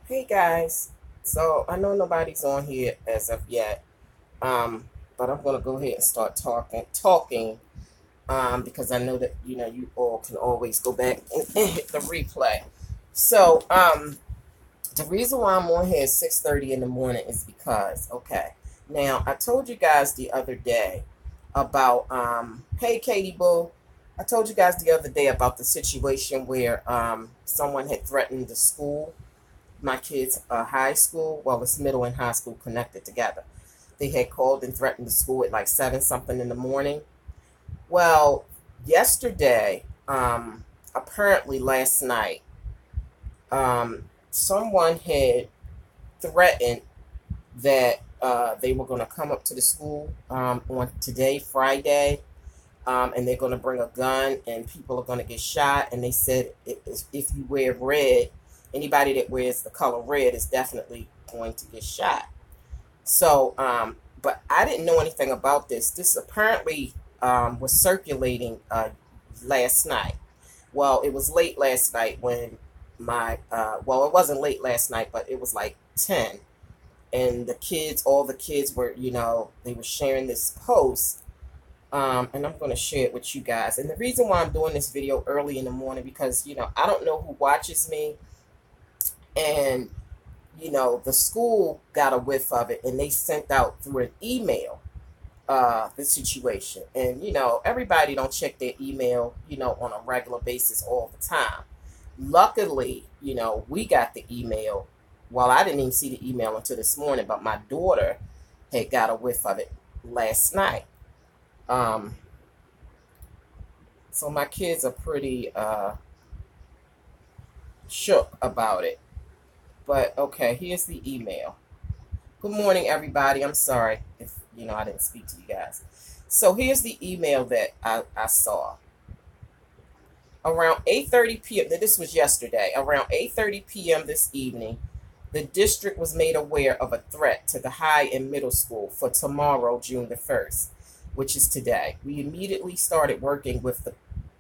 Hey guys, so I know nobody's on here as of yet, but I'm gonna go ahead and start talking, because I know that you all can always go back and hit the replay. So, the reason why I'm on here at 6:30 in the morning is because now I told you guys the other day about hey Katie Boo, I told you guys the other day about the situation where someone had threatened the school, my kids' high school. Well, it's middle and high school connected together. They had called and threatened the school at like 7 something in the morning. Well, yesterday, apparently last night, someone had threatened that they were going to come up to the school on today, Friday, and they're going to bring a gun and people are going to get shot. And they said if you wear red, anybody that wears the color red is definitely going to get shot. So, but I didn't know anything about this. This apparently was circulating last night. Well, it was late last night when well, it wasn't late last night, but it was like 10. And all the kids were, they were sharing this post. And I'm going to share it with you guys. And the reason why I'm doing this video early in the morning, because, I don't know who watches me. And, the school got a whiff of it and they sent out through an email the situation. And, everybody don't check their email, on a regular basis all the time. Luckily, we got the email. Well, I didn't even see the email until this morning, but my daughter had got a whiff of it last night. Um, so my kids are pretty shook about it. But okay, here's the email. Good morning, everybody. I'm sorry if I didn't speak to you guys. So here's the email that I saw. Around 8:30 p.m. This was yesterday. Around 8:30 p.m. this evening, the district was made aware of a threat to the high and middle school for tomorrow, June the 1st, which is today. We immediately started working with the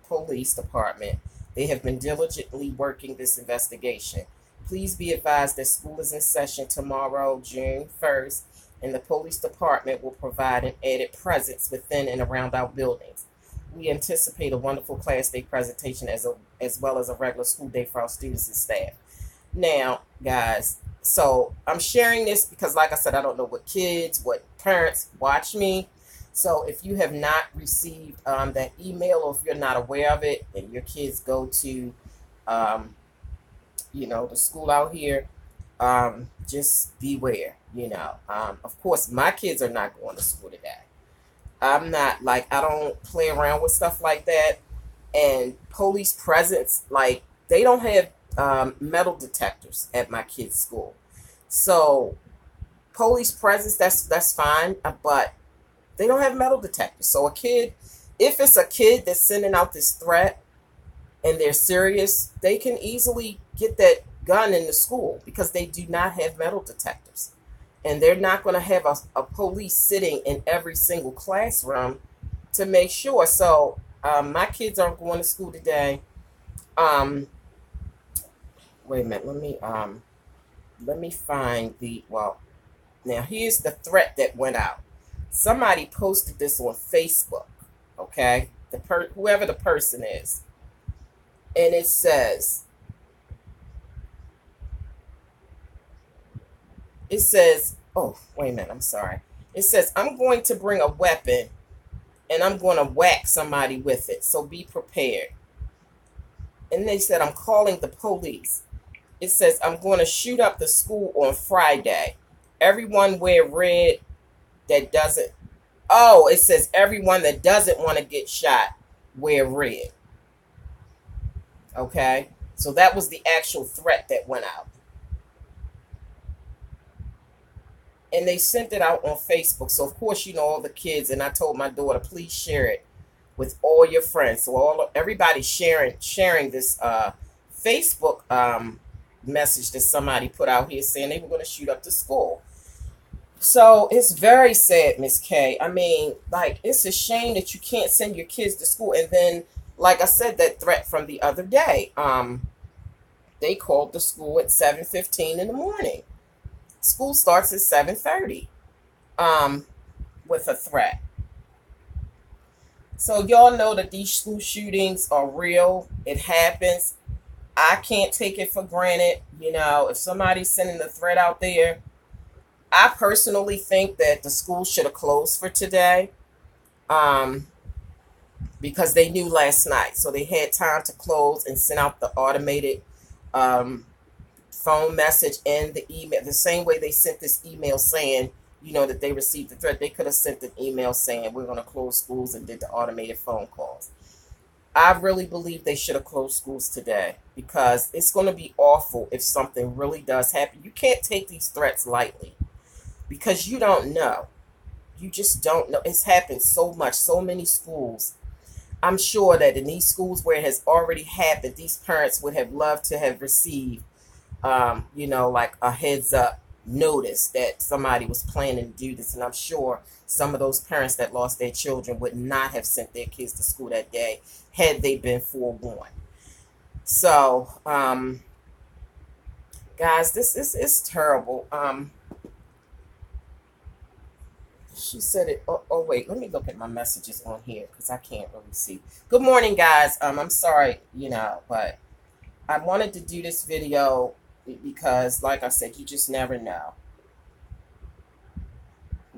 police department. They have been diligently working this investigation. Please be advised that school is in session tomorrow, June 1st, and the police department will provide an added presence within and around our buildings. We anticipate a wonderful Class Day presentation as well as a regular school day for our students and staff. Now, guys, so I'm sharing this because, like I said, I don't know what parents watch me. So if you have not received that email, or if you're not aware of it and your kids go to um, the school out here, just beware. Of course, my kids are not going to school today. I'm not, like, I don't play around with stuff like that. And police presence, like, they don't have metal detectors at my kids' school. So police presence, that's fine, but they don't have metal detectors. So if it's a kid that's sending out this threat and they're serious, they can easily get that gun in the school because they do not have metal detectors. And they're not going to have a police sitting in every single classroom to make sure. So my kids aren't going to school today. Um, Wait a minute. Let me find now here's the threat that went out. Somebody posted this on Facebook. Okay, whoever the person is, and it says, oh, wait a minute, I'm sorry. It says, I'm going to bring a weapon and I'm going to whack somebody with it. So be prepared. And they said, I'm calling the police. It says, I'm going to shoot up the school on Friday. Everyone wear red that doesn't. Oh, it says everyone that doesn't want to get shot wear red. Okay. So that was the actual threat that went out. And they sent it out on Facebook. So of course, all the kids, and I told my daughter, please share it with all your friends. So everybody's sharing this Facebook message that somebody put out here saying they were going to shoot up the school. So it's very sad, Miss K. I mean, like, it's a shame that you can't send your kids to school. And then, like I said, that threat from the other day, they called the school at 7:15 in the morning. School starts at 7:30 with a threat. So y'all know that these school shootings are real. It happens. I can't take it for granted. You know, if somebody's sending a threat out there, I personally think that the school should have closed for today because they knew last night. So they had time to close and send out the automated phone message and the email. The same way they sent this email saying, you know, that they received the threat, they could have sent an email saying we're going to close schools and did the automated phone calls. I really believe they should have closed schools today because it's going to be awful if something really does happen. You can't take these threats lightly because you don't know. You just don't know. It's happened so much, so many schools. I'm sure that in these schools where it has already happened, these parents would have loved to have received, you know, like a heads up notice that somebody was planning to do this. And I'm sure some of those parents that lost their children would not have sent their kids to school that day had they been forewarned. So, guys, this is terrible. She said it. Oh, wait, let me look at my messages on here because I can't really see. Good morning, guys. I'm sorry, you know, but I wanted to do this video because, like I said, you just never know.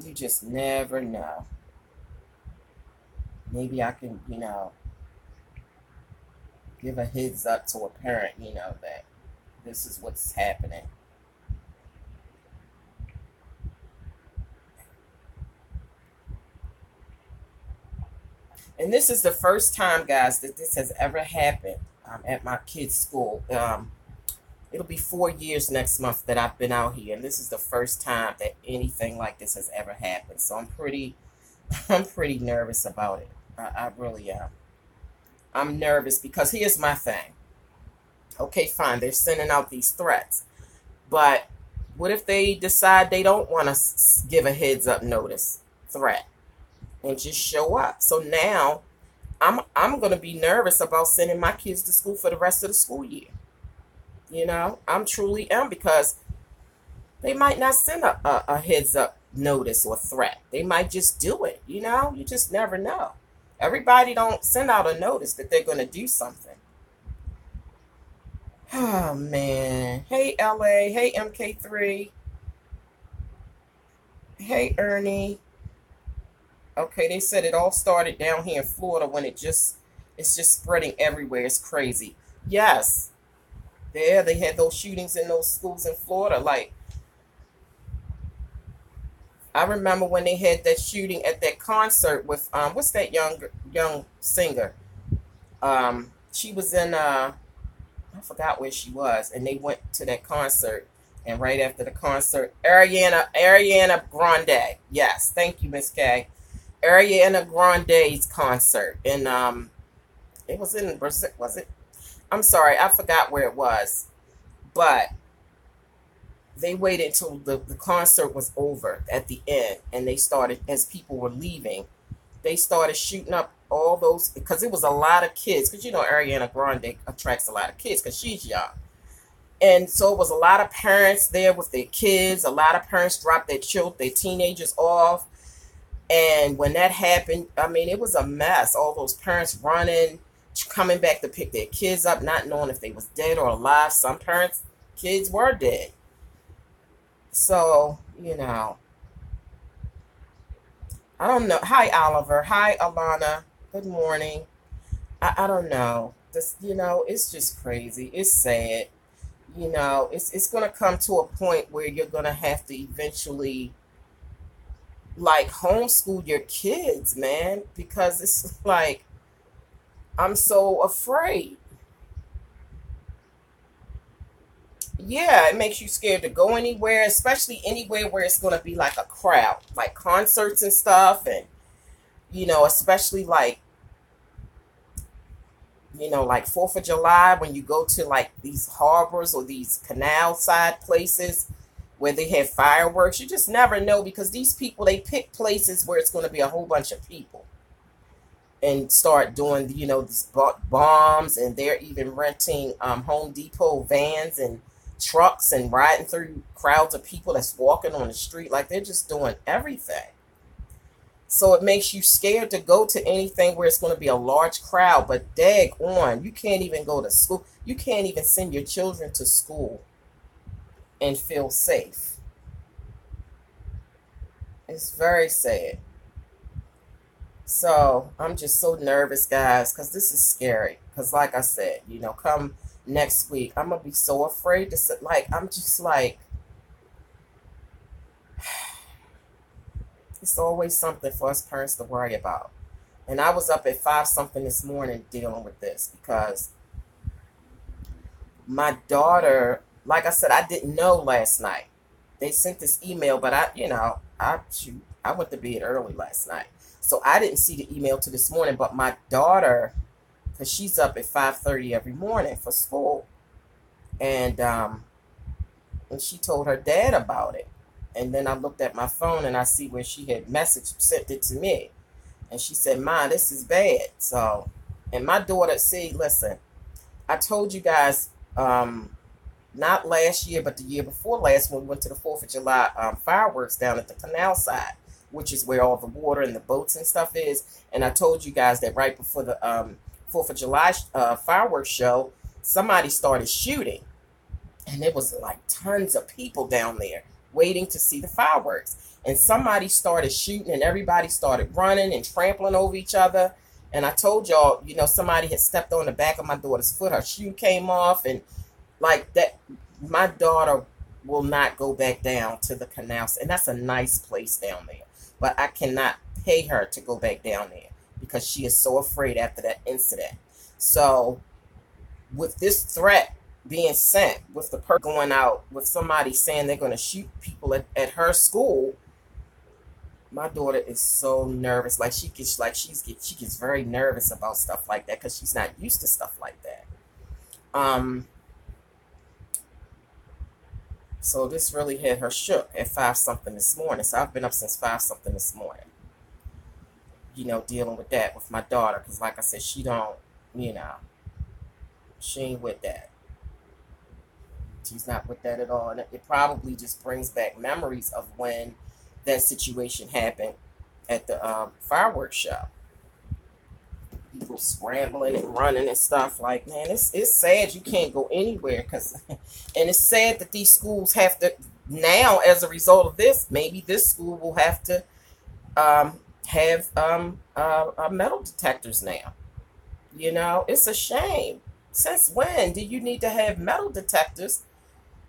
You just never know. Maybe I can, you know, give a heads up to a parent, you know, that this is what's happening. And this is the first time, guys, that this has ever happened at my kids' school. It'll be 4 years next month that I've been out here, and this is the first time that anything like this has ever happened. So I'm pretty nervous about it. I really am. I'm nervous because here's my thing. Okay, fine, they're sending out these threats, but what if they decide they don't want to give a heads up notice threat and just show up? So now I'm going to be nervous about sending my kids to school for the rest of the school year. You know, I'm truly am, because they might not send a heads up notice or threat. They might just do it. You know, you just never know. Everybody don't send out a notice that they're going to do something. Oh, man. Hey, LA. Hey, MK3. Hey, Ernie. Okay, they said it all started down here in Florida when it's just spreading everywhere. It's crazy. Yes. Yeah, they had those shootings in those schools in Florida. Like, I remember when they had that shooting at that concert with what's that young singer? She was in I forgot where she was, and they went to that concert, and right after the concert, Ariana Grande. Yes, thank you, Miss K. Ariana Grande's concert, and it was in Brazil, was it? I'm sorry, I forgot where it was, but they waited until the concert was over at the end, and they started, as people were leaving, they started shooting up all those, because it was a lot of kids, because you know Ariana Grande attracts a lot of kids because she's young. And so it was a lot of parents there with their kids. A lot of parents dropped their teenagers off. And when that happened, I mean, it was a mess. All those parents running, coming back to pick their kids up, not knowing if they was dead or alive. Some parents' kids were dead. So, you know, I don't know. Hi, Oliver. Hi, Alana. Good morning. I don't know. This, you know, it's just crazy. It's sad. You know, it's going to come to a point where you're going to have to eventually, like, homeschool your kids, man, because it's like, I'm so afraid. Yeah, it makes you scared to go anywhere, especially anywhere where it's going to be like a crowd, like concerts and stuff. And, you know, especially like, you know, like 4th of July, when you go to like these harbors or these canal side places where they have fireworks, you just never know, because these people, they pick places where it's going to be a whole bunch of people. and start doing, these bombs, and they're even renting Home Depot vans and trucks and riding through crowds of people that's walking on the street. Like, they're just doing everything. So it makes you scared to go to anything where it's going to be a large crowd. But dag on, you can't even go to school. You can't even send your children to school and feel safe. It's very sad. So I'm just so nervous, guys, because this is scary. Because like I said, come next week, I'm going to be so afraid to sit. Like, I'm just like, it's always something for us parents to worry about. And I was up at 5 something this morning dealing with this because my daughter, like I said, I didn't know last night. They sent this email, but I went to bed early last night. So I didn't see the email till this morning, but my daughter, because she's up at 5:30 every morning for school. And she told her dad about it. And then I looked at my phone and I see where she had sent it to me. And she said, "Ma, this is bad." So, and my daughter said, "Listen, I told you guys, not last year, but the year before last, when we went to the 4th of July fireworks down at the canal side, which is where all the water and the boats and stuff is. And I told you guys that right before the 4th of July fireworks show, somebody started shooting. And there was like tons of people down there waiting to see the fireworks. And somebody started shooting and everybody started running and trampling over each other. And I told y'all, somebody had stepped on the back of my daughter's foot. Her shoe came off and like that. My daughter will not go back down to the canal. And that's a nice place down there. But I cannot pay her to go back down there because she is so afraid after that incident. So with this threat being sent, with the person going out with somebody saying they're going to shoot people at her school, my daughter is so nervous. Like she gets very nervous about stuff like that because she's not used to stuff like that. So this really had her shook at 5 something this morning. So I've been up since 5 something this morning, dealing with that with my daughter. Because like I said, she don't, she ain't with that. She's not with that at all. And it probably just brings back memories of when that situation happened at the fireworks show. People scrambling and running and stuff. Like, man, it's sad you can't go anywhere. And it's sad that these schools have to, now as a result of this, maybe this school will have to have metal detectors now. It's a shame. Since when do you need to have metal detectors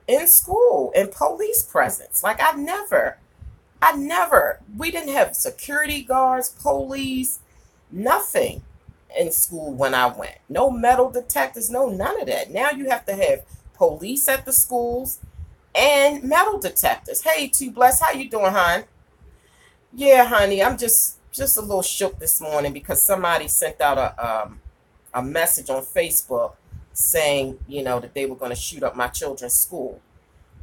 in school and police presence? Like, we didn't have security guards, police, nothing in school when I went. No metal detectors, no none of that. Now you have to have police at the schools and metal detectors. Hey, Too Blessed, how you doing, hon? Yeah, honey, I'm just a little shook this morning because somebody sent out a message on Facebook saying, that they were going to shoot up my children's school.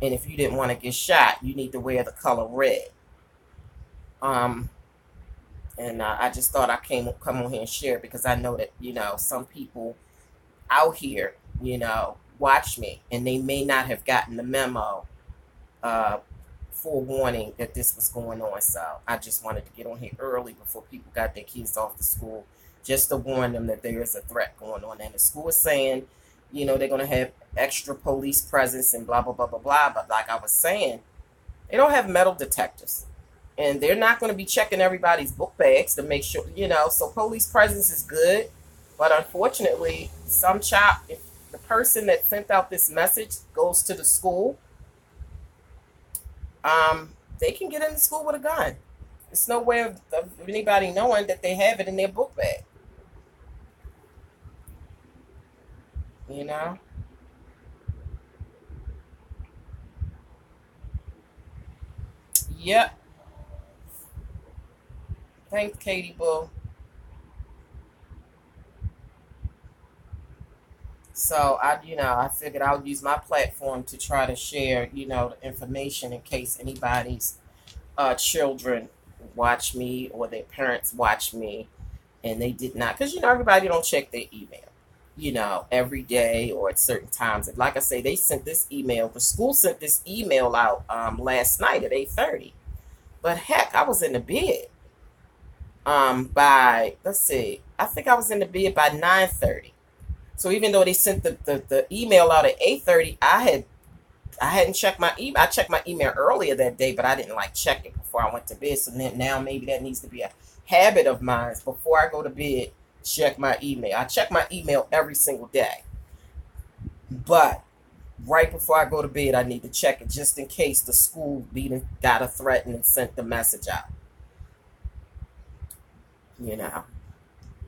And if you didn't want to get shot, you need to wear the color red. And I just thought I come on here and share because I know that, some people out here, watch me and they may not have gotten the memo forewarning that this was going on. So I just wanted to get on here early before people got their kids off to school, just to warn them that there is a threat going on. And the school is saying, they're going to have extra police presence and blah, blah, blah, blah, blah. But like I was saying, they don't have metal detectors. And they're not going to be checking everybody's book bags to make sure, so police presence is good. But unfortunately, if the person that sent out this message goes to the school, they can get into school with a gun. There's no way of anybody knowing that they have it in their book bag. Yep. Thanks, Katie Bull. So I figured I'll use my platform to try to share, the information in case anybody's children watch me or their parents watch me and they did not, because everybody don't check their email, every day or at certain times. And like I say, they sent this email. The school sent this email out last night at 8:30. But heck, I was in the bed by, let's see, I think I was in the bed by 9:30. So even though they sent the email out at 8:30, I hadn't checked my email. I checked my email earlier that day, but I didn't check it before I went to bed. So then now maybe that needs to be a habit of mine. Before I go to bed, check my email. I check my email every single day. But right before I go to bed, I need to check it just in case the school got a threaten and sent the message out.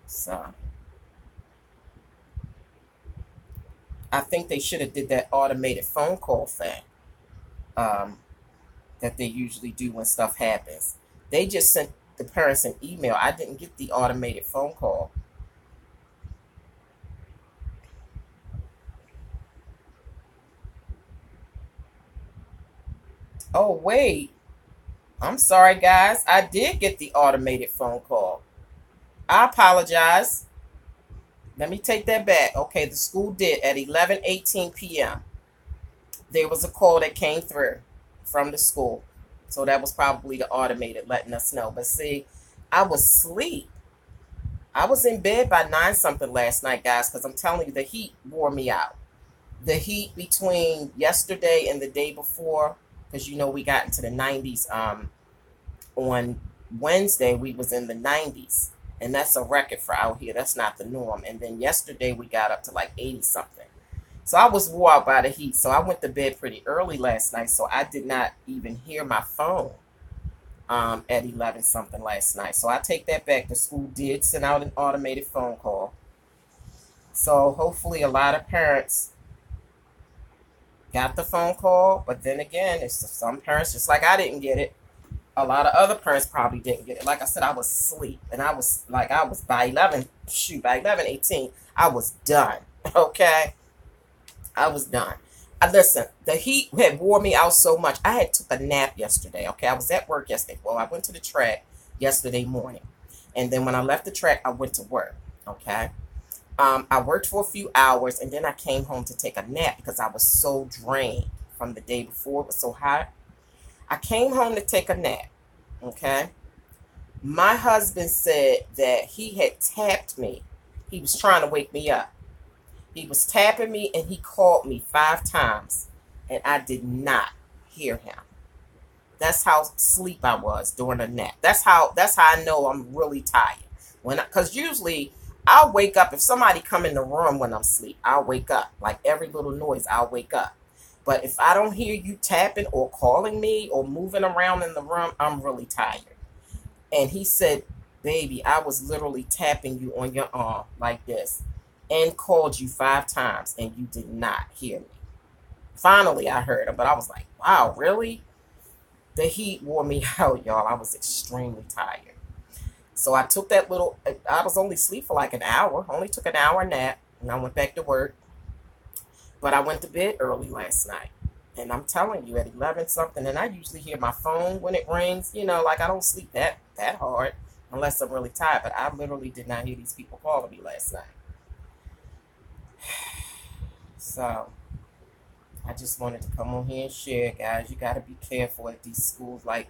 So I think they should have did that automated phone call thing that they usually do when stuff happens. They just sent the parents an email. I didn't get the automated phone call. Oh, wait. I'm sorry, guys. I did get the automated phone call. I apologize. Let me take that back. Okay, the school did at 11:18 p.m. There was a call that came through from the school. So that was probably the automated letting us know. But see, I was asleep. I was in bed by 9 something last night, guys, because I'm telling you, the heat wore me out. The heat between yesterday and the day before, because we got into the 90s. On Wednesday, we was in the 90s. And that's a record for out here. That's not the norm. And then yesterday we got up to 80 something. So I was wore out by the heat. So I went to bed pretty early last night. So I did not even hear my phone at 11 something last night. So I take that back. The school did send out an automated phone call. So hopefully a lot of parents got the phone call. But then again, it's some parents, just like I didn't get it, a lot of other parents probably didn't get it. Like I said, I was asleep. And I was by 11:18, I was done. Okay? I was done. Listen, the heat had wore me out so much. I had took a nap yesterday. Okay? I was at work yesterday. Well, I went to the track yesterday morning. And then when I left the track, I went to work. Okay? I worked for a few hours, and then I came home to take a nap because I was so drained from the day before. It was so hot. I came home to take a nap, okay? My husband said that he had tapped me. He was trying to wake me up. He was tapping me, and he called me 5 times, and I did not hear him. That's how asleep I was during a nap. That's how I know I'm really tired. Because usually I'll wake up. If somebody come in the room when I'm asleep, I'll wake up. Like every little noise, I'll wake up. But if I don't hear you tapping or calling me or moving around in the room, I'm really tired. And he said, baby, I was literally tapping you on your arm like this and called you 5 times and you did not hear me. Finally, I heard him, but I was like, wow, really? The heat wore me out, y'all. I was extremely tired. So I took I was only asleep for an hour. Only took an hour nap and I went back to work. But I went to bed early last night. And I'm telling you, at 11 something, and I usually hear my phone when it rings. I don't sleep that hard unless I'm really tired. But I literally did not hear these people calling me last night. So I just wanted to come on here and share, guys. You got to be careful at these schools. Like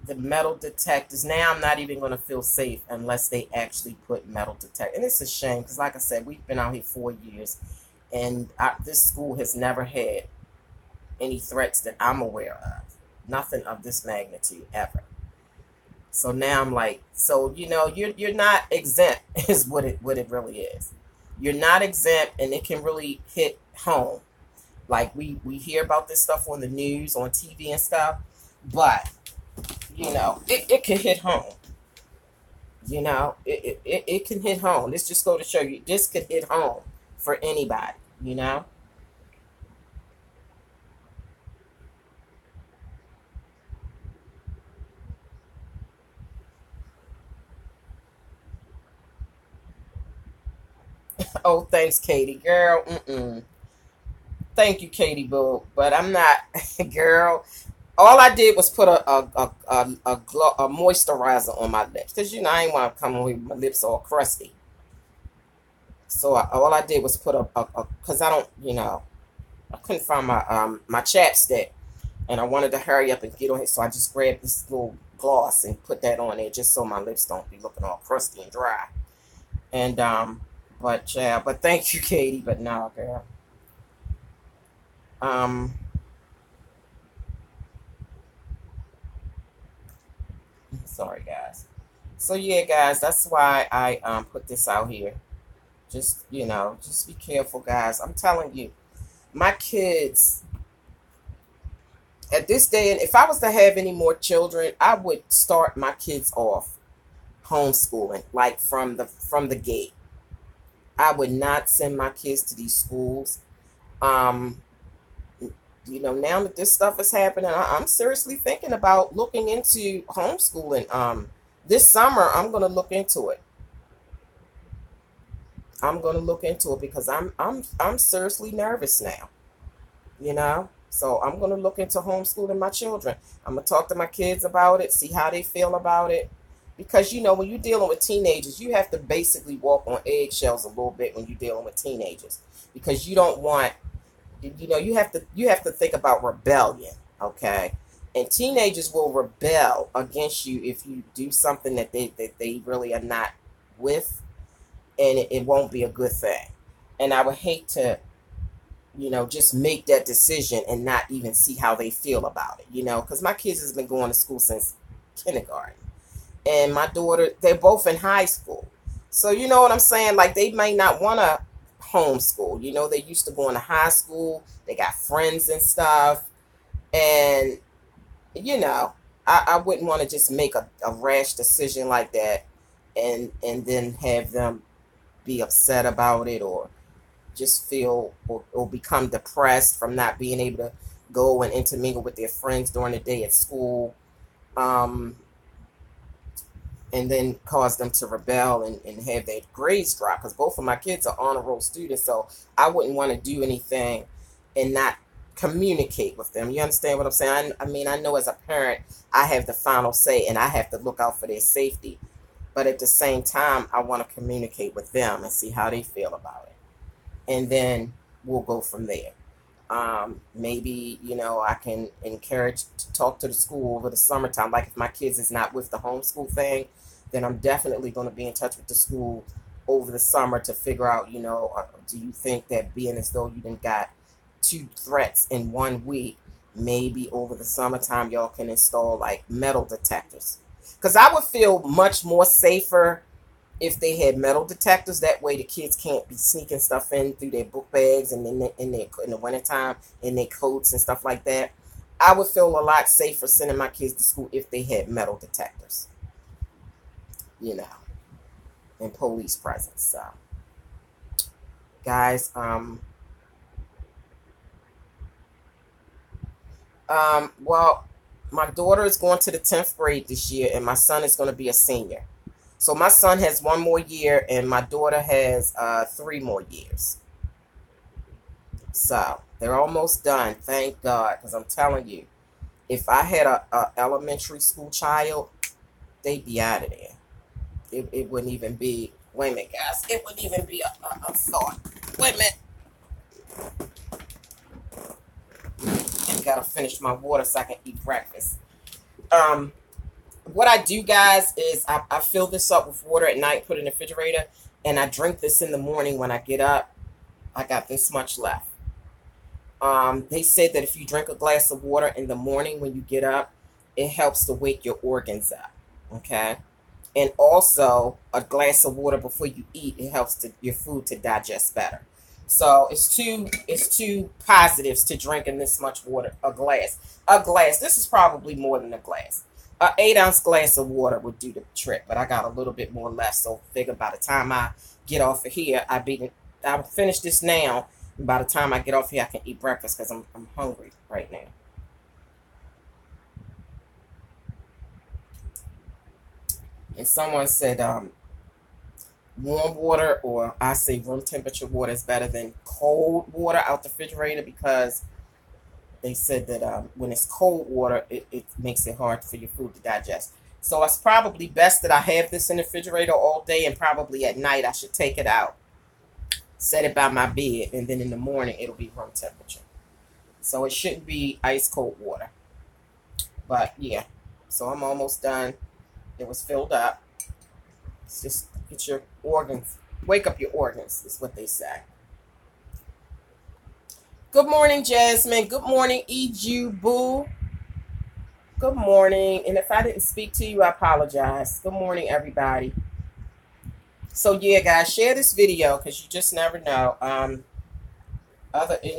the metal detectors. Now I'm not even going to feel safe unless they actually put metal detectors. And it's a shame because, like I said, we've been out here 4 years. And this school has never had any threats that I'm aware of. Nothing of this magnitude ever. So now I'm like, you're not exempt is what it really is. You're not exempt, and it can really hit home. Like we hear about this stuff on the news, on TV and stuff, but it can hit home. It can hit home. This just go to show you this could hit home for anybody, Oh, thanks, Katie. Girl, Thank you, Katie Boo. But I'm not, girl. All I did was put a moisturizer on my lips, because you know I ain't want to come away with my lips all crusty. So all I did was put because I don't, you know, I couldn't find my chapstick, and I wanted to hurry up and get on it, so I just grabbed this little gloss and put that on there just so my lips don't be looking all crusty and dry. And but yeah, but thank you, Katie. But no, girl. Sorry, guys. So yeah, guys, that's why I put this out here. Just, you know, just be careful, guys. I'm telling you, my kids at this day, and if I was to have any more children, I would start my kids off homeschooling, like from the gate. I would not send my kids to these schools. Um, you know, now that this stuff is happening, I'm seriously thinking about looking into homeschooling. This summer, I'm gonna look into it. I'm gonna look into it because I'm seriously nervous now. You know, so I'm gonna look into homeschooling my children. I'm gonna talk to my kids about it, see how they feel about it, because you know when you're dealing with teenagers, you have to basically walk on eggshells a little bit when you're dealing with teenagers, because you don't want, you know, you have to think about rebellion, okay? And teenagers will rebel against you if you do something that they really are not with, and it won't be a good thing. And I would hate to, you know, just make that decision and not even see how they feel about it, you know, because my kids has been going to school since kindergarten, and my daughter, they're both in high school. So you know what I'm saying? Like they might not want to homeschool. You know, they used to going to high school. They got friends and stuff, and you know, I wouldn't want to just make a rash decision like that, and then have them be upset about it, or just feel or become depressed from not being able to go and intermingle with their friends during the day at school, um, and then cause them to rebel and have their grades drop, because both of my kids are honor roll students, so I wouldn't want to do anything and not communicate with them. You understand what I'm saying? I mean, I know as a parent I have the final say and I have to look out for their safety, but at the same time I want to communicate with them and see how they feel about it, and then we'll go from there. Maybe, you know, I can encourage to talk to the school over the summertime. Like if my kids is not with the homeschool thing, then I'm definitely going to be in touch with the school over the summer to figure out, you know, do you think that being as though you didn't got two threats in 1 week, maybe over the summertime y'all can install like metal detectors? Because I would feel much more safer if they had metal detectors. That way the kids can't be sneaking stuff in through their book bags and in the wintertime in their coats and stuff like that. I would feel a lot safer sending my kids to school if they had metal detectors, you know, and police presence. So guys, well, my daughter is going to the 10th grade this year and my son is going to be a senior. So my son has 1 more year and my daughter has 3 more years. So they're almost done, thank God, because I'm telling you, if I had a elementary school child, they'd be out of there. It wouldn't even be, wait a minute, guys, it wouldn't even be a thought. Wait a minute. I gotta finish my water so I can eat breakfast. What I do, guys, is I fill this up with water at night, put it in the refrigerator, and I drink this in the morning when I get up. I got this much left. They said that if you drink a glass of water in the morning when you get up, it helps to wake your organs up. Okay? And also, a glass of water before you eat, it helps your food to digest better. So it's two positives to drinking this much water. A glass. This is probably more than a glass. An 8-ounce glass of water would do the trick, but I got a little bit more left. So figure by the time I get off of here, I'll finish this now. And by the time I get off here, I can eat breakfast because I'm hungry right now. And someone said warm water, or I say room temperature water, is better than cold water out the refrigerator, because they said that when it's cold water, it makes it hard for your food to digest. So it's probably best that I have this in the refrigerator all day, and probably at night I should take it out, set it by my bed, and then in the morning it'll be room temperature. So it shouldn't be ice cold water. But yeah, so I'm almost done. It was filled up. It's just get your organs, wake up your organs, is what they say. Good morning, Jasmine. Good morning, Eju Boo. Good morning. And if I didn't speak to you, I apologize. Good morning, everybody. So yeah, guys, share this video because you just never know. And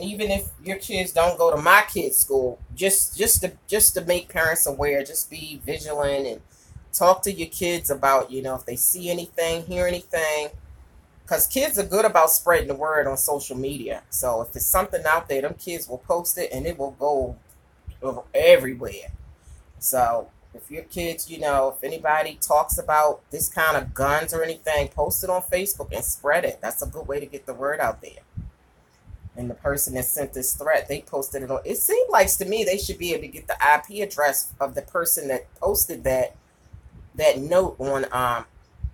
even if your kids don't go to my kids' school, just to make parents aware, just be vigilant and talk to your kids about, you know, if they see anything, hear anything. Because kids are good about spreading the word on social media. So if there's something out there, them kids will post it and it will go everywhere. So if your kids, you know, if anybody talks about this kind of guns or anything, post it on Facebook and spread it. That's a good way to get the word out there. And the person that sent this threat, they posted it on. It seems like to me they should be able to get the IP address of the person that posted that note on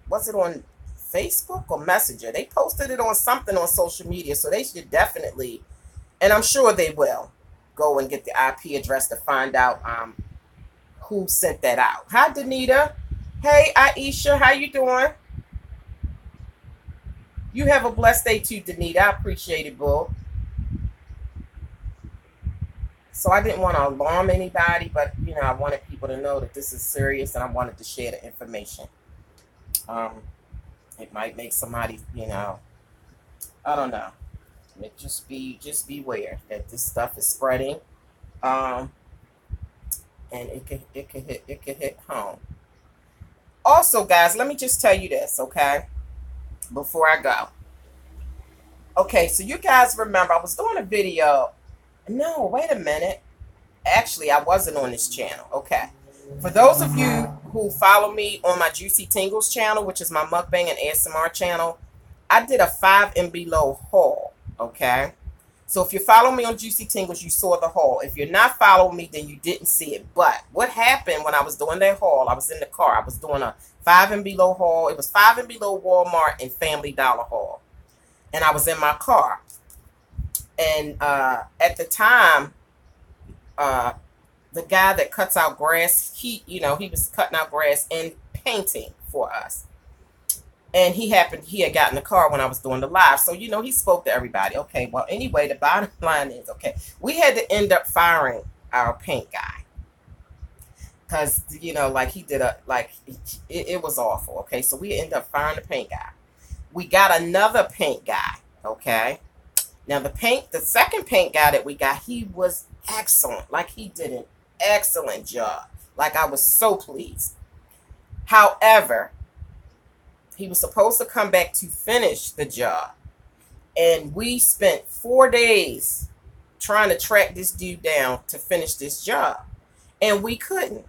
was it on Facebook or Messenger? They posted it on something on social media, so they should definitely, and I'm sure they will, go and get the IP address to find out who sent that out. Hi, Danita. Hey, Aisha. How you doing? You have a blessed day too, Danita. I appreciate it, boo. So I didn't want to alarm anybody, but, you know, I wanted people to know that this is serious, and I wanted to share the information. It might make somebody, you know, I don't know. Just beware that this stuff is spreading. And it could hit home. Also, guys, let me just tell you this, okay? Before I go. Okay, so you guys remember I was doing a video. No, wait a minute. Actually, I wasn't on this channel. Okay. For those of you who follow me on my Juicy Tingles channel, which is my mukbang and ASMR channel, I did a 5 and below haul, okay? So if you follow me on Juicy Tingles, you saw the haul. If you're not following me, then you didn't see it. But what happened when I was doing that haul, I was in the car. I was doing a 5 and below haul. It was 5 and below Walmart and Family Dollar haul. And I was in my car. And at the time, the guy that cuts out grass, he was cutting out grass and painting for us. And he had gotten in the car when I was doing the live. So, you know, he spoke to everybody. Okay, well, anyway, the bottom line is, okay, we had to end up firing our paint guy. Because, you know, like he did it was awful. Okay, so we ended up firing the paint guy. We got another paint guy. Okay. Now, the second paint guy that we got, he was excellent. Like, he did an excellent job. Like, I was so pleased. However, he was supposed to come back to finish the job. And we spent 4 days trying to track this dude down to finish this job. And we couldn't.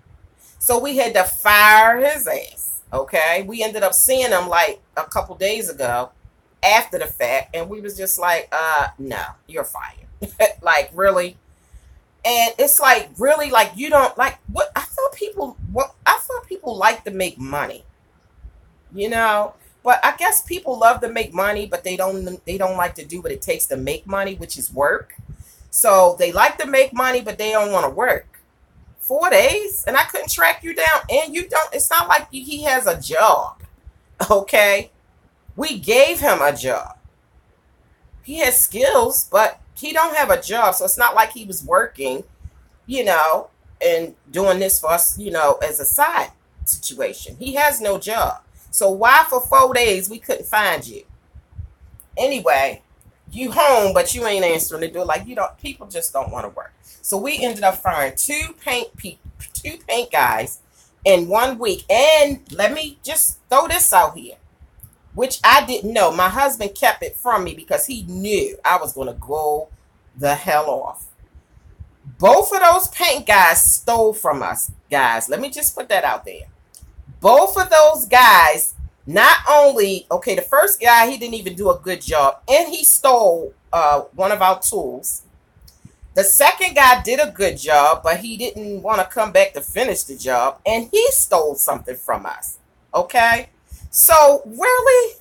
So we had to fire his ass. Okay? We ended up seeing him like a couple days ago after the fact. And we was just like, no, you're fired. Like, really? And it's like, really, like, you don't like what I thought people like to make money. You know, but I guess people love to make money, but they don't like to do what it takes to make money, which is work. So they like to make money, but they don't want to work. 4 days, and I couldn't track you down, and you don't. It's not like he has a job, okay? We gave him a job. He has skills, but he don't have a job, so it's not like he was working, you know, and doing this for us, you know, as a side situation. He has no job. So why for 4 days we couldn't find you? Anyway, you home, but you ain't answering the door. Like, you don't, people just don't want to work. So we ended up firing two paint guys in 1 week. And let me just throw this out here, which I didn't know. My husband kept it from me because he knew I was going to go the hell off. Both of those paint guys stole from us, guys. Let me just put that out there. Both of those guys, not only, okay, the first guy, he didn't even do a good job, and he stole one of our tools. The second guy did a good job, but he didn't want to come back to finish the job, and he stole something from us. Okay? So, really?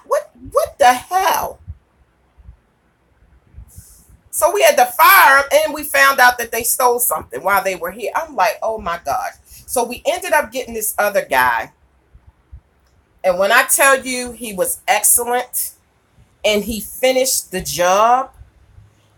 What the hell? So we had to fire them, and we found out that they stole something while they were here. I'm like, oh my gosh. So we ended up getting this other guy. And when I tell you he was excellent, and he finished the job,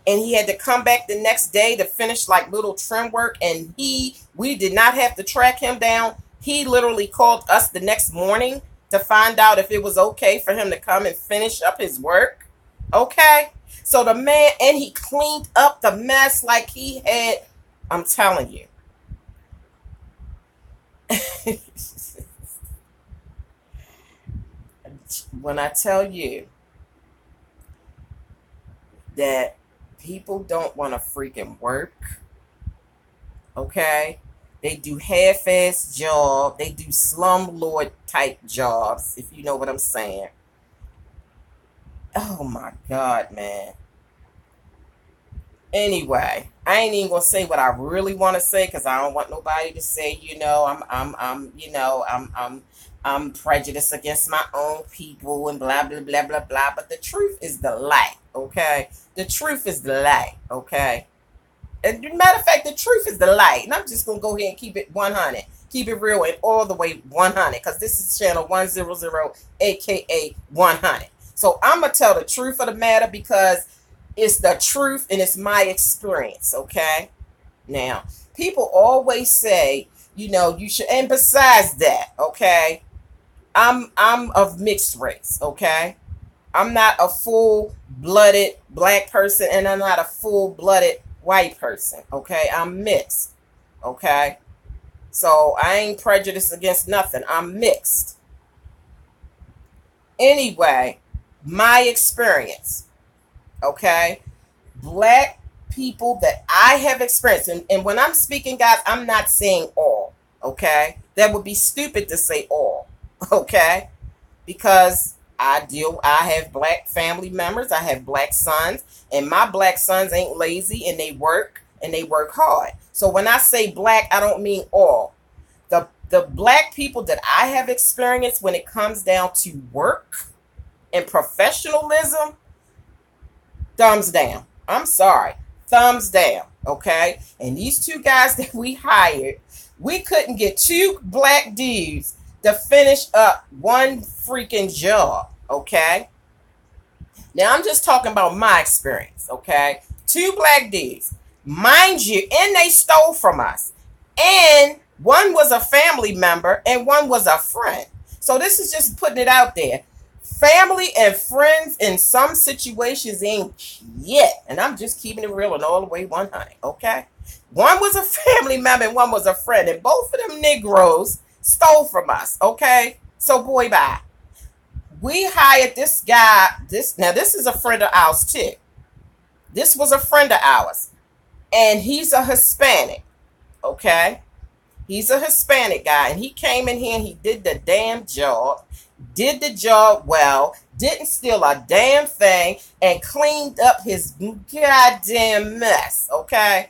and he had to come back the next day to finish like little trim work, and we did not have to track him down. He literally called us the next morning to find out if it was okay for him to come and finish up his work. Okay? So the man, and he cleaned up the mess like he had, I'm telling you. When I tell you that people don't want to freaking work, okay? They do half-ass job. They do slumlord type jobs, if you know what I'm saying. Oh my God, man. Anyway, I ain't even gonna say what I really want to say, because I don't want nobody to say, I'm prejudiced against my own people and blah blah blah blah blah. But the truth is the light, okay? The truth is the light, okay? And matter of fact, the truth is the light. And I'm just gonna go ahead and keep it 100, keep it real, and all the way 100, because this is channel 100, aka 100. So I'm going to tell the truth of the matter, because it's the truth and it's my experience, okay? Now, people always say, you should, and besides that, okay, I'm of mixed race, okay? I'm not a full-blooded black person, and I'm not a full-blooded white person, okay? I'm mixed, okay? So I ain't prejudiced against nothing. I'm mixed. Anyway, my experience, okay? Black people that I have experienced, and when I'm speaking, guys, I'm not saying all, okay? That would be stupid to say all, okay? Because I have black family members, I have black sons, and my black sons ain't lazy, and they work hard. So when I say black, I don't mean all. The black people that I have experienced when it comes down to work and professionalism, thumbs down. I'm sorry. Thumbs down. Okay? And these two guys that we hired, we couldn't get two black dudes to finish up one freaking job. Okay? Now, I'm just talking about my experience. Okay? Two black dudes. Mind you, and they stole from us. And one was a family member and one was a friend. So this is just putting it out there. Family and friends in some situations ain't shit. And I'm just keeping it real and all the way 100, okay? One was a family member and one was a friend. And both of them Negroes stole from us, okay? So boy, bye. We hired this guy. Now, this is a friend of ours, too. This was a friend of ours. And he's a Hispanic, okay? He's a Hispanic guy, and he came in here and he did the damn job, did the job well, didn't steal a damn thing, and cleaned up his goddamn mess, okay?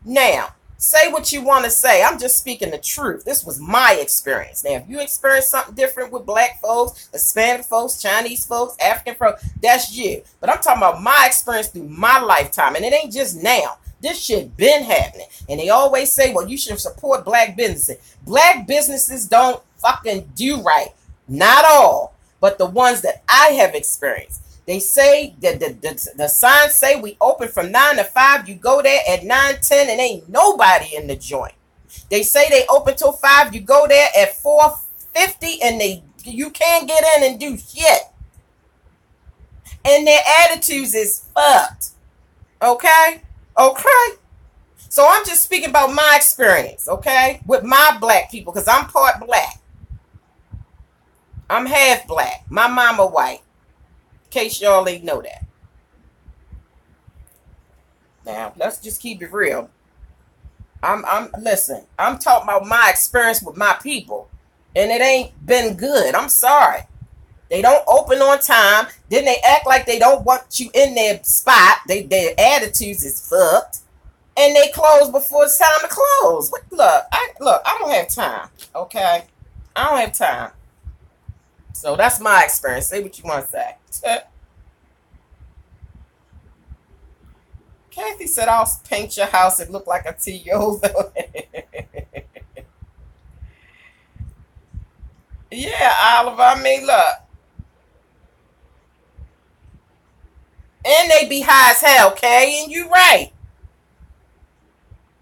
Now, say what you want to say. I'm just speaking the truth. This was my experience. Now, if you experience something different with black folks, Hispanic folks, Chinese folks, African folks, that's you. But I'm talking about my experience through my lifetime, and it ain't just now. This shit been happening. And they always say, well, you should support black businesses. Black businesses don't fucking do right. Not all, but the ones that I have experienced. They say that the signs say we open from 9 to 5. You go there at 9, 10, and ain't nobody in the joint. They say they open till 5. You go there at 4:50, and you can't get in and do shit. And their attitudes is fucked. Okay? Okay? So I'm just speaking about my experience, okay? With my black people, because I'm part black. I'm half black. My mama white. In case y'all ain't know that. Now, let's just keep it real. Listen, I'm talking about my experience with my people. And it ain't been good. I'm sorry. They don't open on time. Then they act like they don't want you in their spot. Their attitudes is fucked. And they close before it's time to close. Look, I don't have time. Okay? I don't have time. So that's my experience. Say what you want to say. Kathy said, I'll paint your house and look like a 2-year-old. Yeah, Oliver. I mean, look. And they be high as hell, Kay, and you right.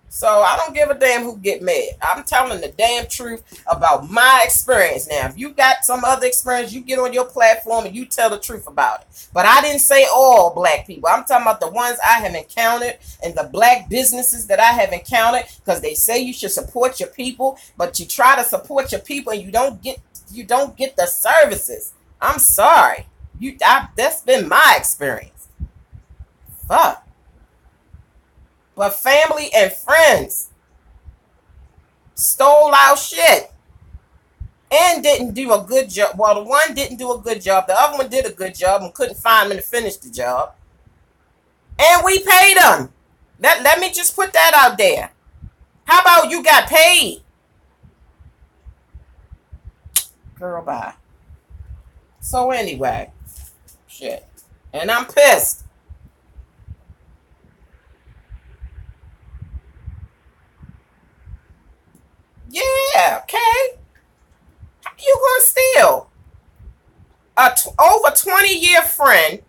So I don't give a damn who get mad. I'm telling the damn truth about my experience. Now, if you got some other experience, you get on your platform and you tell the truth about it. But I didn't say all black people. I'm talking about the ones I have encountered and the black businesses that I have encountered, because they say you should support your people, but you try to support your people and you don't get the services. I'm sorry. That's been my experience. Fuck. But family and friends stole our shit and didn't do a good job. Well, the one didn't do a good job. The other one did a good job and couldn't find them to finish the job. And we paid them. Let me just put that out there. How about you got paid? Girl, bye. So anyway, shit. And I'm pissed. Yeah, okay. How you gonna steal over 20-year friend?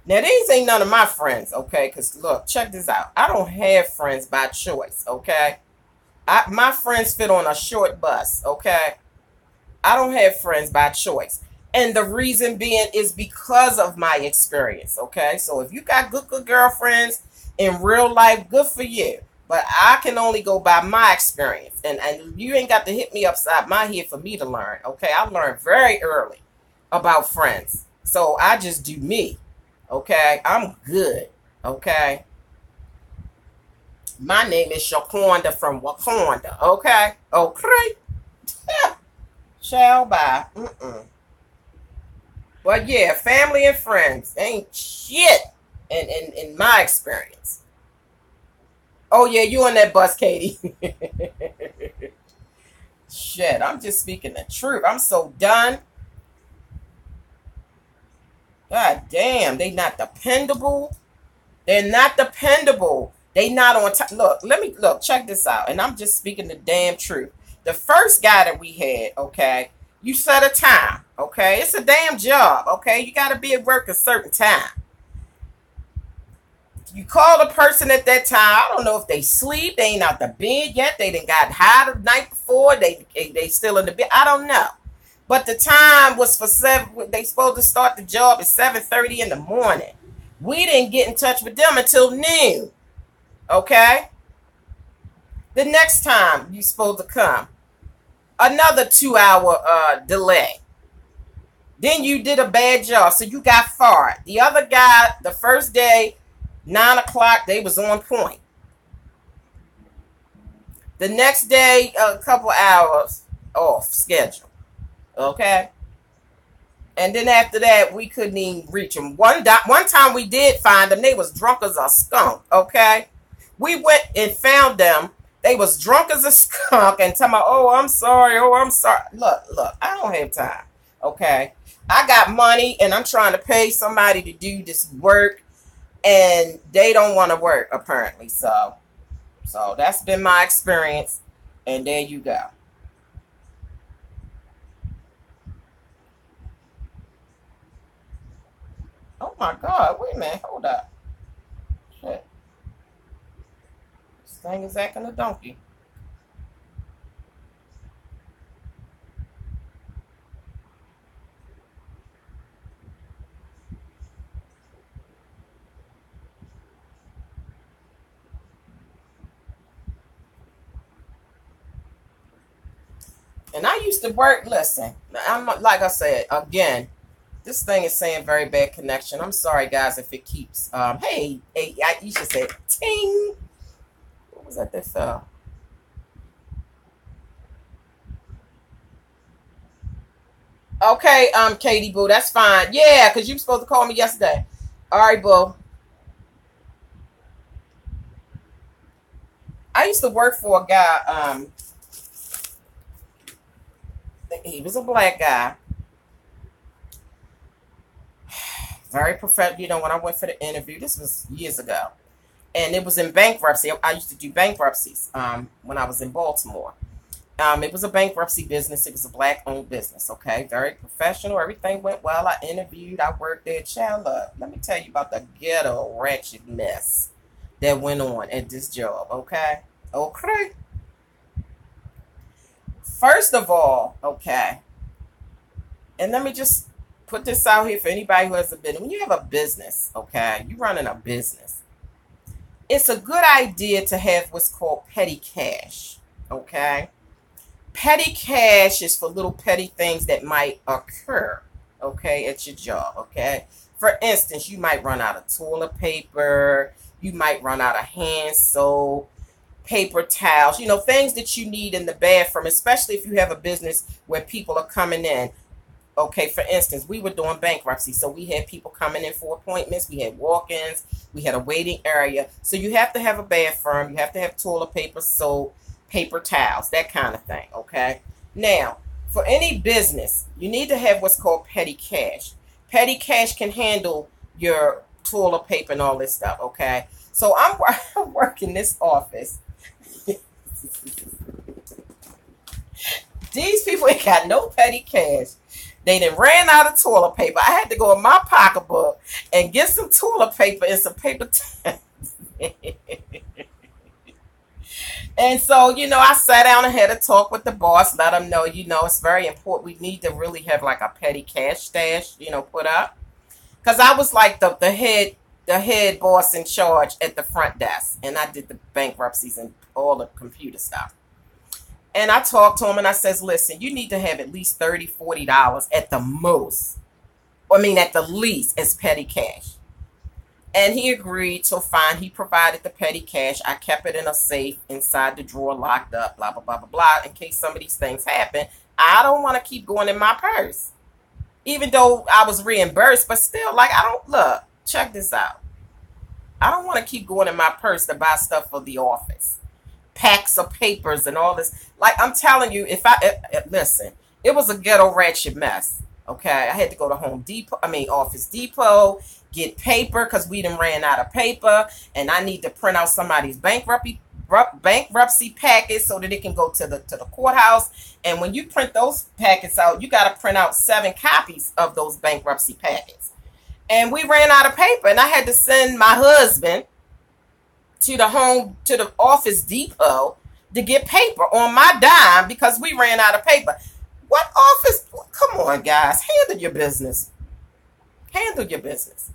Now, these ain't none of my friends, okay? Because, look, check this out. I don't have friends by choice, okay? My friends fit on a short bus, okay? I don't have friends by choice. And the reason being is because of my experience, okay? So if you got good girlfriends in real life, good for you. But I can only go by my experience. And you ain't got to hit me upside my head for me to learn. Okay, I learned very early about friends. So I just do me. Okay, I'm good. Okay. My name is Shaquanda from Wakanda. Okay. Okay. Shall by. But yeah, family and friends ain't shit in my experience. Oh, yeah, you on that bus, Katie. Shit, I'm just speaking the truth. I'm so done. God damn, they not dependable. They're not dependable. They not on time. Look, check this out. And I'm just speaking the damn truth. The first guy that we had, okay, you set a time, okay? It's a damn job, okay? You got to be at work a certain time. You call the person at that time. I don't know if they sleep. They ain't out the bed yet. They done got high the night before. They still in the bed. I don't know. But the time was for 7. They supposed to start the job at 7:30 in the morning. We didn't get in touch with them until noon. Okay? The next time you supposed to come, another 2-hour delay. Then you did a bad job, so you got fired. The other guy, the first day, 9 o'clock, they was on point. The next day, a couple hours off schedule. Okay? And then after that, we couldn't even reach them. One time we did find them. They was drunk as a skunk. Okay? We went and found them. They was drunk as a skunk and talking about, oh, I'm sorry. Oh, I'm sorry. Look, I don't have time. Okay? I got money and I'm trying to pay somebody to do this work. And they don't want to work, apparently. So that's been my experience. And there you go. Oh, my God. Wait a minute. Hold up. Shit. This thing is acting a donkey. And I used to work, listen, I'm like I said, again, this thing is saying very bad connection. I'm sorry, guys, if it keeps, hey, you should say, ting. What was that fell? Okay, Katie Boo, that's fine. Yeah, because you were supposed to call me yesterday. All right, Boo. I used to work for a guy. He was a black guy, very professional. You know, when I went for the interview, this was years ago, and it was in bankruptcy. I used to do bankruptcies when I was in Baltimore. It was a bankruptcy business. It was a black-owned business, okay? Very professional. Everything went well. I interviewed. I worked there. Child, let me tell you about the ghetto ratchet mess that went on at this job, okay? Okay. First of all, okay, and let me just put this out here for anybody who has a business. When you have a business, okay, you're running a business, it's a good idea to have what's called petty cash, okay? Petty cash is for little petty things that might occur, okay, at your job, okay? For instance, you might run out of toilet paper, you might run out of hand soap, paper towels, you know, things that you need in the bathroom, especially if you have a business where people are coming in. Okay, for instance, we were doing bankruptcy, so we had people coming in for appointments, we had walk-ins, we had a waiting area. So you have to have a bathroom, you have to have toilet paper, soap, paper towels, that kind of thing, okay? Now, for any business, you need to have what's called petty cash. Petty cash can handle your toilet paper and all this stuff, okay? So I'm working this office. These people ain't got no petty cash. They done ran out of toilet paper. I had to go in my pocketbook and get some toilet paper and some paper towels. And so, you know, I sat down and had a talk with the boss, let him know, you know, it's very important. We need to really have like a petty cash stash, you know, put up. Because I was like the head boss in charge at the front desk. And I did the bankruptcies and all the computer stuff. And I talked to him and I says, listen, you need to have at least $30, $40 at the most. I mean, at the least as petty cash. And he agreed, so fine. He provided the petty cash. I kept it in a safe inside the drawer, locked up, blah, blah, blah, blah, blah. In case some of these things happen, I don't want to keep going in my purse. Even though I was reimbursed, but still, like, I don't, look, check this out. I don't want to keep going in my purse to buy stuff for the office. Packs of papers and all this. Like, I'm telling you, listen, it was a ghetto ratchet mess. Okay, I had to go to Office Depot, get paper because we done ran out of paper, and I need to print out somebody's bankruptcy packets so that it can go to the courthouse. And when you print those packets out, you got to print out 7 copies of those bankruptcy packets. And we ran out of paper, and I had to send my husband to the Office Depot to get paper on my dime because we ran out of paper. What office? Come on, guys. Handle your business. Handle your business.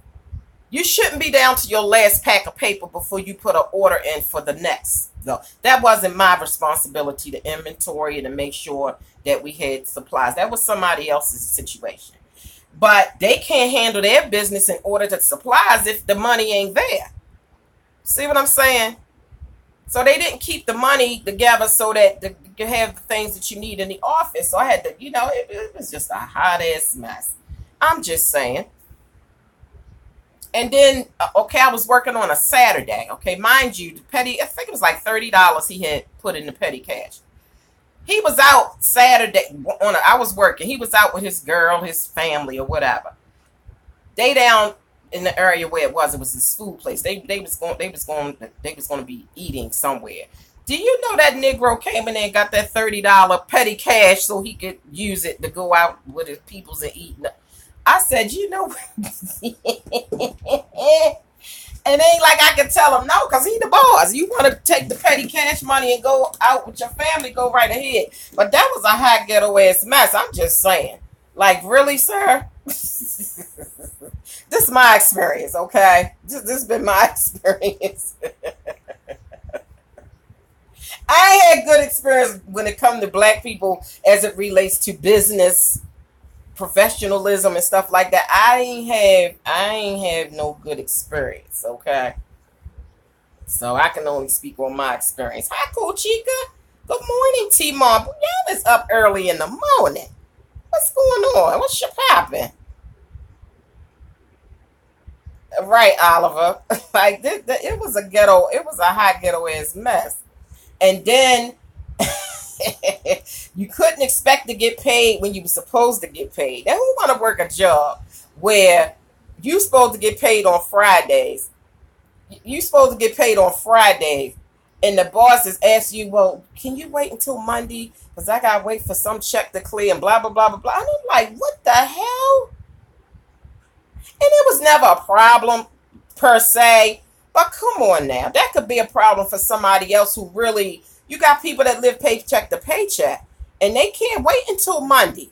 You shouldn't be down to your last pack of paper before you put an order in for the next. No, that wasn't my responsibility to inventory and to make sure that we had supplies. That was somebody else's situation. But they can't handle their business and order the supplies if the money ain't there. See what I'm saying? So they didn't keep the money together so that you can have the things that you need in the office. So I had to, you know, it was just a hot ass mess. I'm just saying. And then, okay, I was working on a Saturday. Okay, mind you, the petty, I think it was like $30 he had put in the petty cash. He was out Saturday I was working. He was out with his girl, his family, or whatever. They down in the area where it was his food place. They was going to be eating somewhere. Do you know that Negro came in there and got that $30 petty cash so he could use it to go out with his peoples and eat? I said, you know, and it ain't like I can tell him no, because he the boss. You want to take the petty cash money and go out with your family, go right ahead. But that was a hot ghetto ass mess. I'm just saying. Like, really, sir? This is my experience, okay? This has been my experience. I ain't had good experience when it comes to black people as it relates to business, professionalism, and stuff like that. I ain't have no good experience, okay? So I can only speak on my experience. Hi, Cool Chica. Good morning, T-Mom. Y'all is up early in the morning. What's going on? What's your popping? Right, Oliver. Like it was a ghetto. It was a hot ghetto ass mess. And then you couldn't expect to get paid when you were supposed to get paid. Now, who want to work a job where you supposed to get paid on Fridays? You supposed to get paid on Fridays, and the boss is asking you, well, can you wait until Monday? Because I got to wait for some check to clear and blah, blah, blah, blah, blah. And I'm like, what the hell? And it was never a problem per se. But come on now. That could be a problem for somebody else who really, you got people that live paycheck to paycheck, and they can't wait until Monday.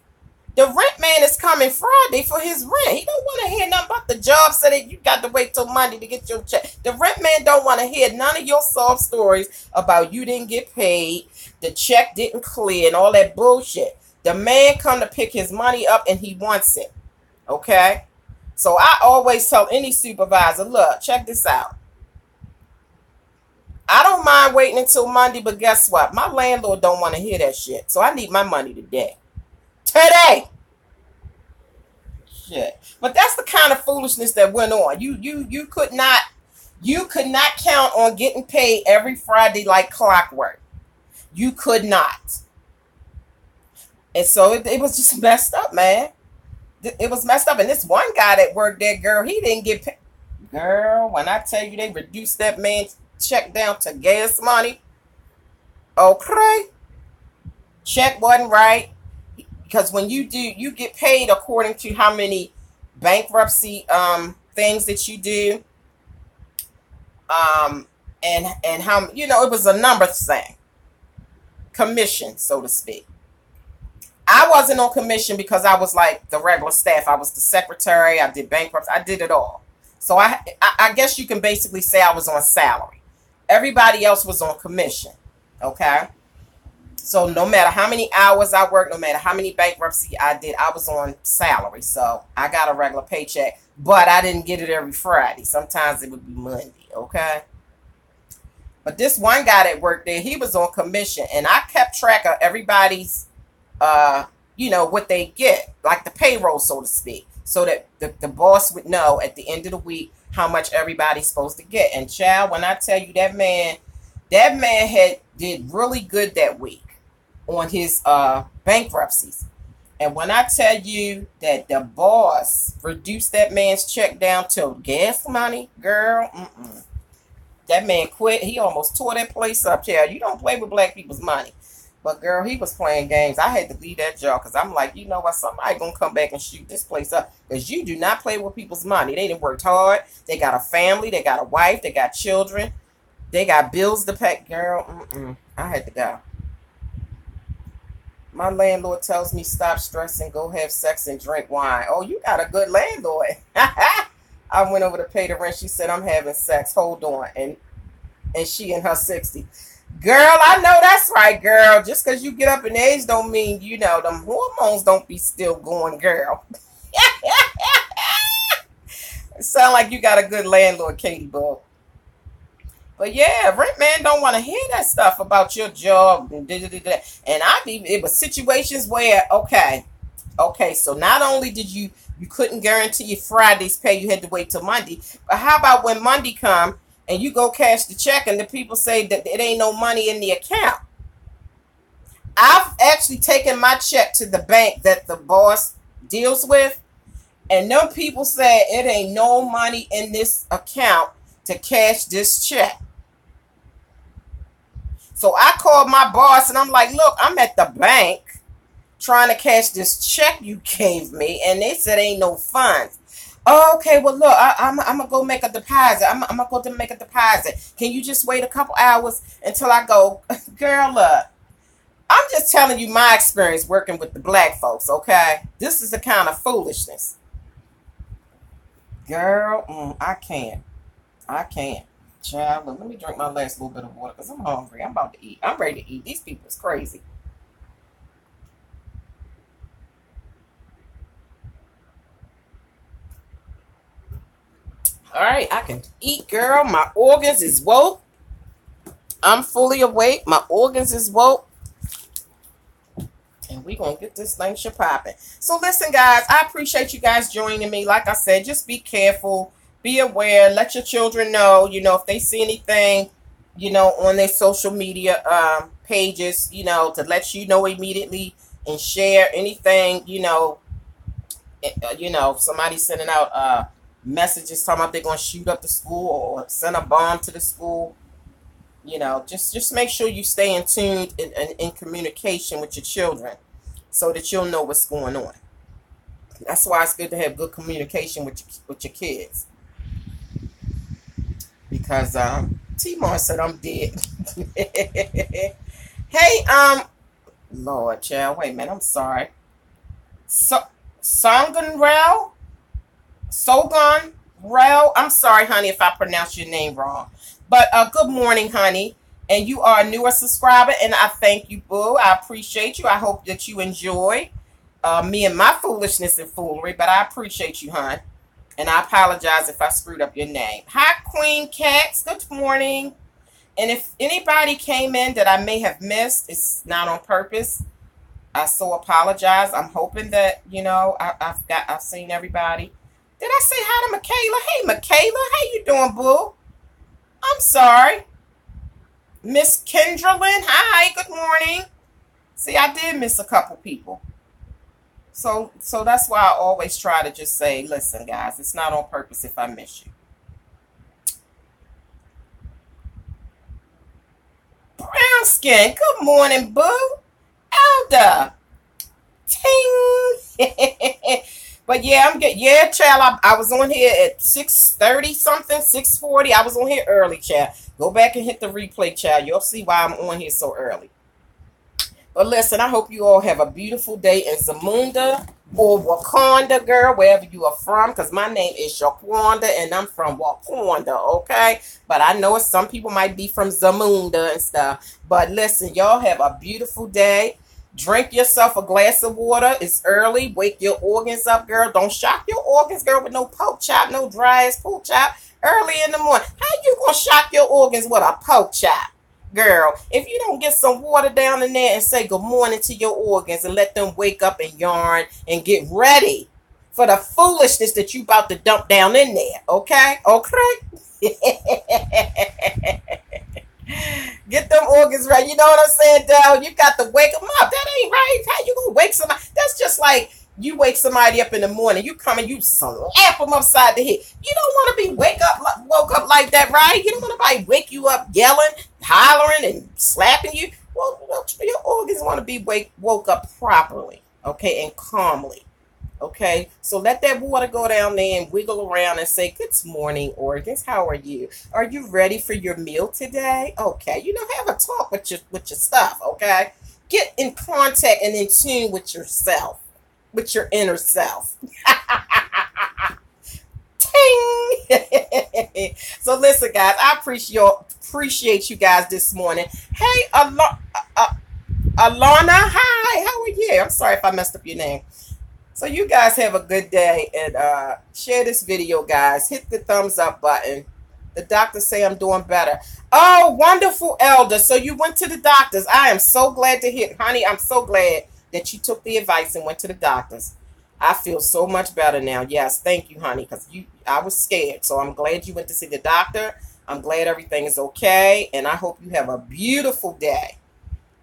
The rent man is coming Friday for his rent. He don't want to hear nothing about the job so that you got to wait till Monday to get your check. The rent man don't want to hear none of your sob stories about you didn't get paid, the check didn't clear, and all that bullshit. The man come to pick his money up and he wants it. Okay? So I always tell any supervisor, look, check this out. I don't mind waiting until Monday, but guess what? My landlord don't want to hear that shit. So I need my money today. Today. Shit. But that's the kind of foolishness that went on. You could not count on getting paid every Friday like clockwork. You could not. And so it was just messed up, man. It was messed up. And this one guy that worked there, girl, he didn't get paid. Girl, when I tell you they reduced that man's check down to gas money, okay, check wasn't right. Because when you do, you get paid according to how many bankruptcy things that you do, and how, you know, it was a number thing, commission, so to speak. I wasn't on commission because I was like the regular staff. I was the secretary. I did bankruptcy. I did it all. So I guess you can basically say I was on salary. Everybody else was on commission. Okay. So no matter how many hours I worked, no matter how many bankruptcy I did, I was on salary. So I got a regular paycheck, but I didn't get it every Friday. Sometimes it would be Monday. Okay. But this one guy that worked there, he was on commission, and I kept track of everybody's, you know, what they get, like the payroll, so to speak, so that the boss would know at the end of the week how much everybody's supposed to get. And child, when I tell you that man did really good that week on his bankruptcies. And when I tell you that the boss reduced that man's check down to gas money, girl, that man quit. He almost tore that place up, child. You don't play with black people's money. But girl, he was playing games. I had to leave that job because I'm like, you know what? Somebody gonna come back and shoot this place up because you do not play with people's money. They done worked hard. They got a family. They got a wife. They got children. They got bills to pay. Girl, I had to go. My landlord tells me stop stressing, go have sex and drink wine. Oh, you got a good landlord. I went over to pay the rent. She said, I'm having sex. Hold on. And she in her 60s. Girl, I know that's right, girl. Just because you get up in age don't mean, you know, them hormones don't be still going, girl. It sound like you got a good landlord, Katie Bull. But yeah, rent man don't want to hear that stuff about your job. And it was situations where, okay, so not only did you couldn't guarantee your Friday's pay, you had to wait till Monday. But how about when Monday come and you go cash the check and the people say that it ain't no money in the account? I've actually taken my check to the bank that the boss deals with, and them people said it ain't no money in this account to cash this check. So I called my boss and I'm like, look, I'm at the bank trying to cash this check you gave me, and they said ain't no funds. Oh, okay, well, look, I'm going to go make a deposit. I'm going to go to make a deposit. Can you just wait a couple hours until I go? Girl, look, I'm just telling you my experience working with the black folks, okay? This is the kind of foolishness. Girl, I can't. Child, look, let me drink my last little bit of water because I'm hungry. I'm about to eat. I'm ready to eat. These people is crazy. All right, I can eat, girl. My organs is woke. I'm fully awake. My organs is woke. And we gonna get this thing popping. So listen, guys, I appreciate you guys joining me. Like I said, just be careful, be aware, let your children know, if they see anything, on their social media pages, to let you know immediately, and share anything, somebody sending out messages talking about they're gonna shoot up the school or send a bomb to the school. Just make sure you stay in tune and in communication with your children so that you'll know what's going on. That's why it's good to have good communication with your kids. Because T-Mar said I'm dead. Hey, Lord, child, wait a minute, I'm sorry. Sogan Rel, I'm sorry, honey, if I pronounced your name wrong. But good morning, honey. And you are a newer subscriber, and I thank you, boo. I appreciate you. I hope that you enjoy me and my foolishness and foolery, but I appreciate you, hon. And I apologize if I screwed up your name. Hi, Queen Cats. Good morning. And if anybody came in that I may have missed, it's not on purpose. I so apologize. I'm hoping that, I've seen everybody. Did I say hi to Michaela? Hey, Michaela. How you doing, boo? I'm sorry. Miss Kendralyn. Hi, good morning. See, I did miss a couple people. So that's why I always try to just say, listen, guys, it's not on purpose if I miss you. Brown skin. Good morning, boo. Elder. Ting. But yeah, child. I was on here at 6:30 something, 6:40. I was on here early, child. Go back and hit the replay, child. You'll see why I'm on here so early. But listen, I hope you all have a beautiful day in Zamunda or Wakanda, girl, wherever you are from, because my name is Shaquanda and I'm from Wakanda, okay? But I know some people might be from Zamunda and stuff. But listen, y'all have a beautiful day. Drink yourself a glass of water. It's early. Wake your organs up, girl. Don't shock your organs, girl, with no pork chop, no dry ass pork chop early in the morning. How you gonna shock your organs with a pork chop? Girl, if you don't get some water down in there and say good morning to your organs and let them wake up and yarn and get ready for the foolishness that you about to dump down in there, okay? Okay? Get them organs right. You know what I'm saying, Dale? You got to wake them up. That ain't right. How you gonna wake somebody? That's just like you wake somebody up in the morning. You come and you slap them upside the head. You don't want to be woke up like that, right? You don't want nobody wake you up yelling, hollering, and slapping you. Well, your organs want to be woke up properly, okay, and calmly. Okay, so let that water go down there and wiggle around and say, good morning, organs. How are you? Are you ready for your meal today? Okay, have a talk with your stuff, okay? Get in contact and in tune with yourself, with your inner self. Ting! So listen, guys, I appreciate you guys this morning. Hey, Alana, hi, how are you? I'm sorry if I messed up your name. So you guys have a good day and share this video, guys. Hit the thumbs up button. The doctors say I'm doing better. Oh, wonderful, Elder. So you went to the doctors. I am so glad to hear. Honey, I'm so glad that you took the advice and went to the doctors. I feel so much better now. Yes, thank you, honey, because I was scared. So I'm glad you went to see the doctor. I'm glad everything is okay. And I hope you have a beautiful day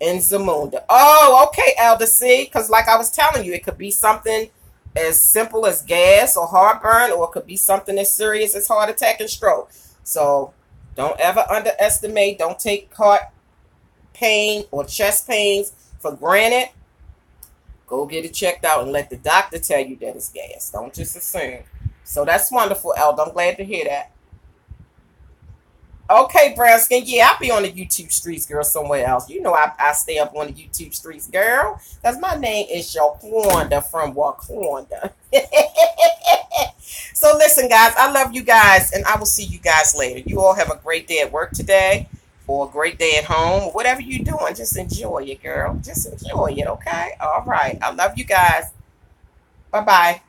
in Zamunda. Oh, okay, Elder C. Because like I was telling you, it could be something as simple as gas or heartburn, or it could be something as serious as heart attack and stroke. So don't ever underestimate. Don't take heart pain or chest pains for granted. Go get it checked out and let the doctor tell you that it's gas. Don't just assume. So that's wonderful, Elder. I'm glad to hear that. Okay, brown skin. Yeah, I'll be on the YouTube streets, girl, somewhere else. I stay up on the YouTube streets, girl. Because my name is Shaquanda from Wakanda. So listen, guys, I love you guys, and I will see you guys later. You all have a great day at work today, or a great day at home, or whatever you're doing. Just enjoy it, girl. Just enjoy it, okay? All right. I love you guys. Bye-bye.